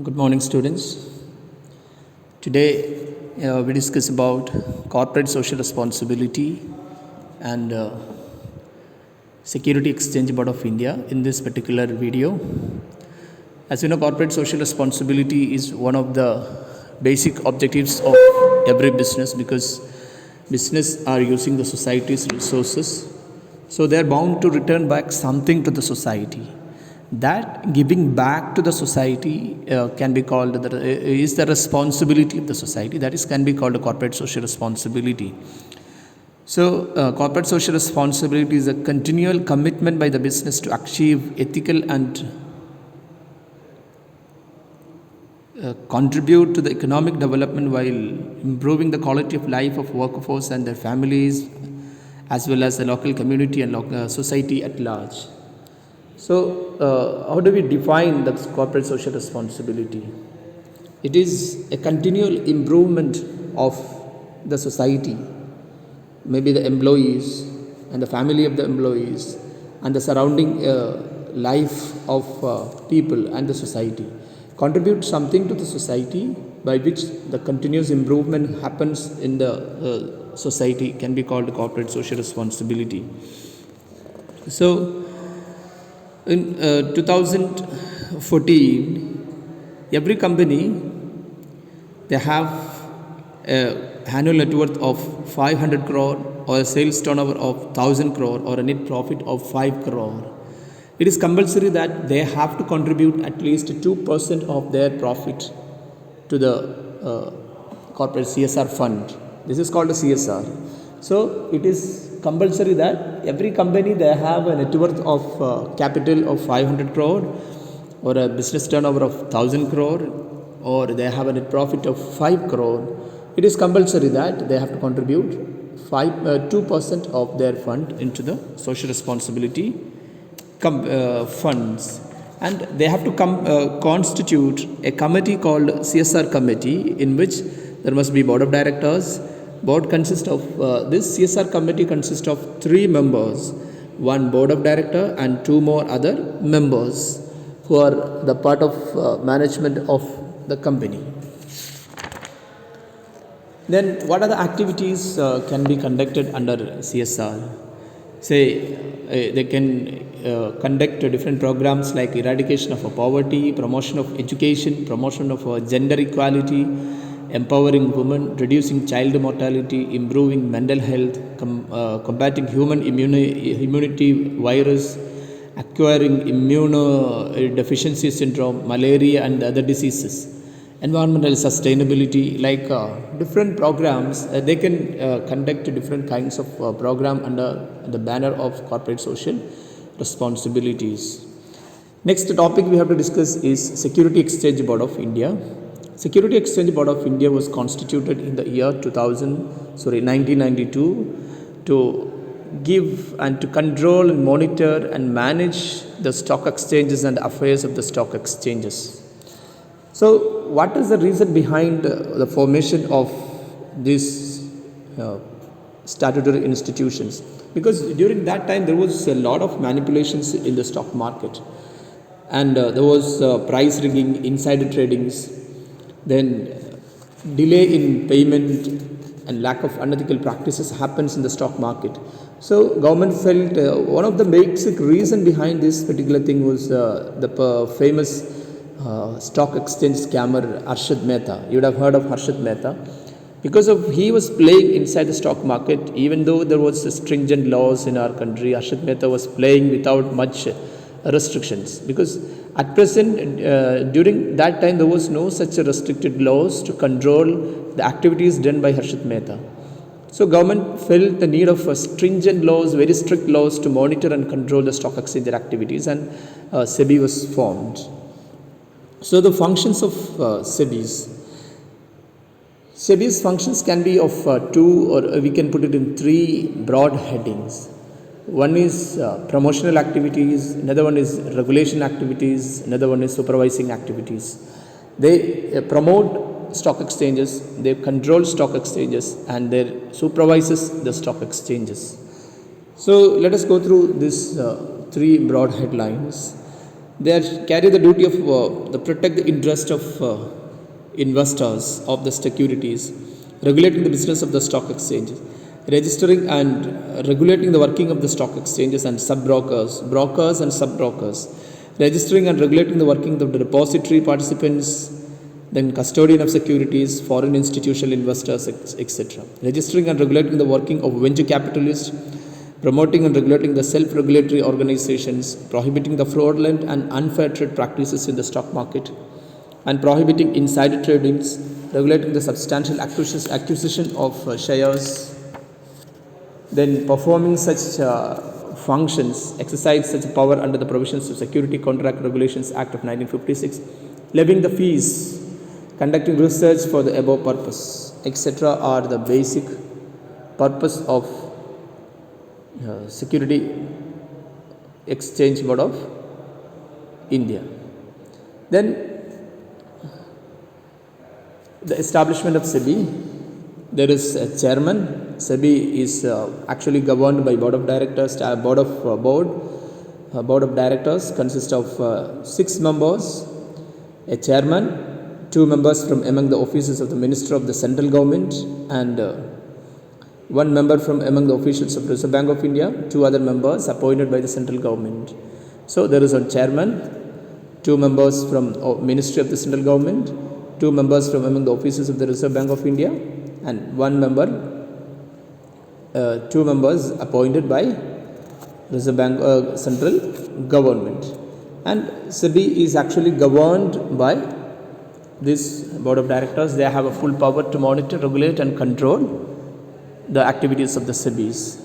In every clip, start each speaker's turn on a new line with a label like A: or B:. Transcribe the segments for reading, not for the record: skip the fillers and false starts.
A: Good morning, students. Today we discuss about corporate social responsibility and Security Exchange Board of India in this particular video. As you know, corporate social responsibility is one of the basic objectives of every business because business are using the society's resources, so they are bound to return back something to the society. That giving back to the society can be called is the responsibility of the society. That is can be called a corporate social responsibility. So, corporate social responsibility is a continual commitment by the business to achieve ethical and contribute to the economic development while improving the quality of life of workforce and their families, as well as the local community and local society at large. So, how do we define the corporate social responsibility? It is a continual improvement of the society, maybe the employees and the family of the employees and the surrounding life of people and the society. Contribute something to the society by which the continuous improvement happens in the society can be called corporate social responsibility. So, in 2014, every company they have a annual net worth of 500 crore or a sales turnover of 1000 crore or a net profit of 5 crore. It is compulsory that they have to contribute at least 2% of their profit to the corporate CSR fund. This is called a CSR. So it is compulsory that every company they have a net worth of capital of 500 crore or a business turnover of 1000 crore or they have a net profit of 5 crore. It is compulsory that they have to contribute 2% of their fund into the social responsibility funds, and they have to constitute a committee called CSR committee, in which there must be board of directors. Board consists of this CSR committee consists of 3 members, one board of director and 2 more other members who are the part of management of the company. Then what are the activities can be conducted under CSR? Say they can conduct different programs like eradication of poverty, promotion of education, promotion of gender equality, empowering women, reducing child mortality, improving mental health, combating human immunity virus, acquiring immunodeficiency syndrome, malaria and other diseases, environmental sustainability, like different programs. They can conduct different kinds of program under the banner of corporate social responsibilities. Next topic we have to discuss is Security Exchange Board of India. Security Exchange Board of India was constituted in the year 1992 to give and to control and monitor and manage the stock exchanges and affairs of the stock exchanges. So, what is the reason behind the formation of these statutory institutions? Because during that time there was a lot of manipulations in the stock market, and there was price rigging, insider tradings, then delay in payment and lack of unethical practices happens in the stock market. So government felt one of the basic reason behind this particular thing was the famous stock exchange scammer Harshad Mehta. You would have heard of Harshad Mehta. Because of he was playing inside the stock market, even though there was stringent laws in our country, Harshad Mehta was playing without much restrictions. Because at present, during that time, there was no such restricted laws to control the activities done by Harshad Mehta. So government felt the need of stringent laws, very strict laws to monitor and control the stock exchange activities, and Sebi was formed. So the functions of Sebi's functions can be of 2, or we can put it in 3 broad headings. One is promotional activities, another one is regulation activities, another one is supervising activities. They promote stock exchanges, they control stock exchanges, and they supervises the stock exchanges. So let us go through these 3 broad headlines. carry the duty of the protect the interest of investors of the securities, regulating the business of the stock exchanges, registering and regulating the working of the stock exchanges and brokers and sub-brokers, registering and regulating the working of the depository participants, then custodian of securities, foreign institutional investors, etc. Registering and regulating the working of venture capitalists, promoting and regulating the self-regulatory organizations, prohibiting the fraudulent and unfair trade practices in the stock market, and prohibiting insider tradings, regulating the substantial acquisition of shares, then performing such functions, exercise such power under the provisions of Security Contract Regulations Act of 1956, levying the fees, conducting research for the above purpose, etc. are the basic purpose of Security Exchange Board of India. Then the establishment of Sebi, there is a chairman. Sebi is actually governed by board of directors. Board of directors consists of 6 members, a chairman, 2 members from among the officers of the Minister of the Central Government, and 1 member from among the officials of Reserve Bank of India, 2 other members appointed by the central government. So there is a chairman, 2 members from Ministry of the Central Government, 2 members from among the officers of the Reserve Bank of India, and 1 member, 2 members appointed by Reserve Bank Central Government. And Sebi is actually governed by this board of directors. They have a full power to monitor, regulate, and control the activities of the Sebis.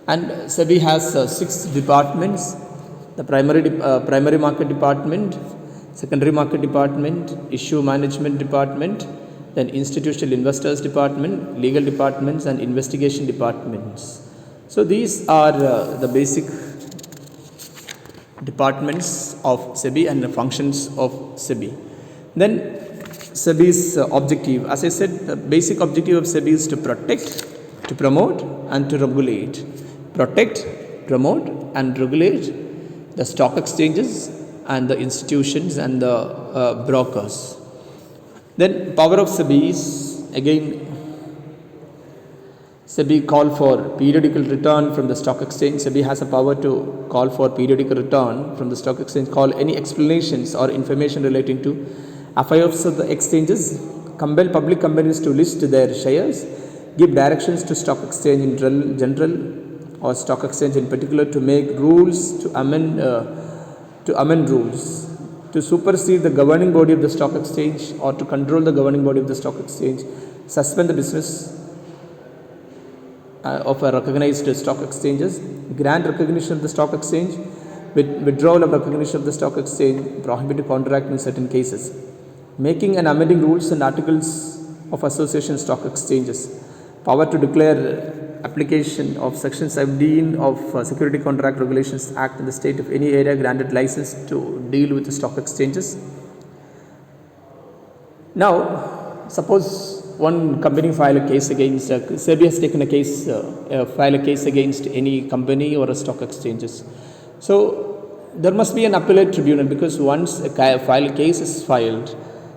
A: And Sebi has 6 departments: the primary market department, secondary market department, issue management department, then institutional investors department, legal departments, and investigation departments. So these are the basic departments of Sebi and the functions of Sebi. Then Sebi's objective, as I said, the basic objective of Sebi is to protect, to promote, and to regulate. Protect, promote, and regulate the stock exchanges and the institutions and the brokers. Then power of Sebi is, again, Sebi call for periodical return from the stock exchange. Sebi has a power to call for periodical return from the stock exchange, call any explanations or information relating to affairs of the exchanges, compel public companies to list their shares, give directions to stock exchange in general or stock exchange in particular, to make rules, to amend rules, to supersede the governing body of the stock exchange or to control the governing body of the stock exchange, suspend the business of a recognized stock exchanges, grant recognition of the stock exchange, withdrawal of recognition of the stock exchange, prohibit contract in certain cases, making and amending rules and articles of association stock exchanges, power to declare application of section 17 of Security Contract Regulations Act in the state of any area granted license to deal with the stock exchanges. Now, suppose one company file a case against, Sebi has taken a case, file a case against any company or a stock exchanges. So there must be an appellate tribunal, because once a case is filed,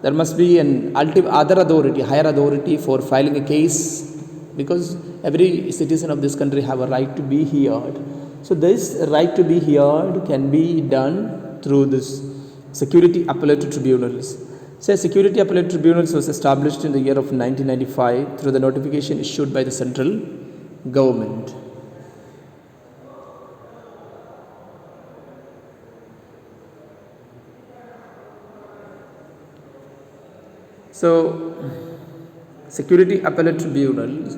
A: there must be an other authority, higher authority for filing a case, because every citizen of this country have a right to be heard. So this right to be heard can be done through this Security Appellate Tribunals. So Security Appellate Tribunals was established in the year of 1995 through the notification issued by the central government. So Security Appellate Tribunals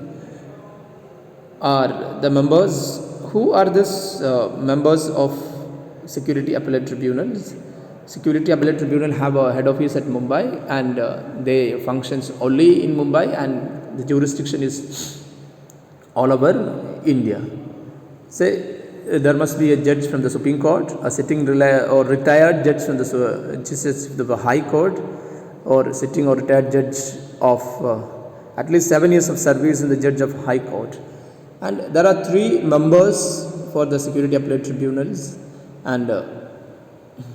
A: are the members. Who are these members of Security Appellate Tribunals? Security Appellate Tribunal have a head office at Mumbai, and they functions only in Mumbai, and the jurisdiction is all over India. Say there must be a judge from the Supreme Court, a sitting or retired judge from the High Court, or sitting or retired judge of at least 7 years of service in the judge of High Court. And there are 3 members for the Security Appellate Tribunals, and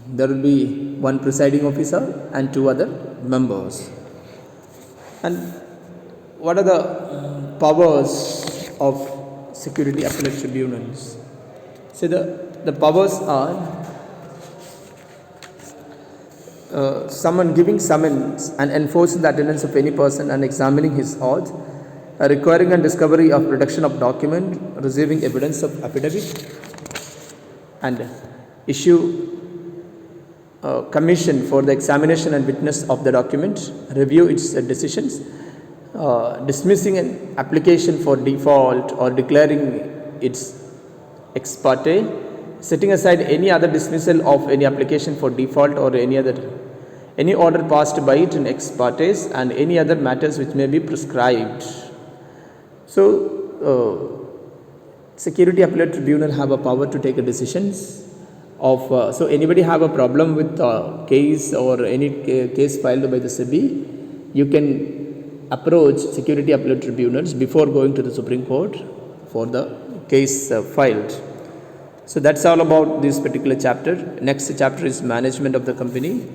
A: There will be one presiding officer and two other members. And what are the powers of security appellate tribunals? So the powers are giving summons and enforcing the attendance of any person and examining his oath, requiring and discovery of production of document, receiving evidence of affidavit, and issue commission for the examination and witness of the document, review its decisions, dismissing an application for default or declaring its ex parte, setting aside any other dismissal of any application for default or any order passed by it in ex partes, and any other matters which may be prescribed. So security appellate tribunal have a power to take a decisions of so anybody have a problem with case or any case filed by the Sebi, you can approach security appellate tribunals before going to the Supreme Court for the case filed. So that's all about this particular chapter. Next chapter is management of the company.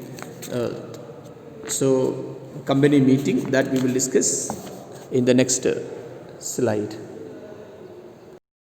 A: So company meeting, that we will discuss in the next slide.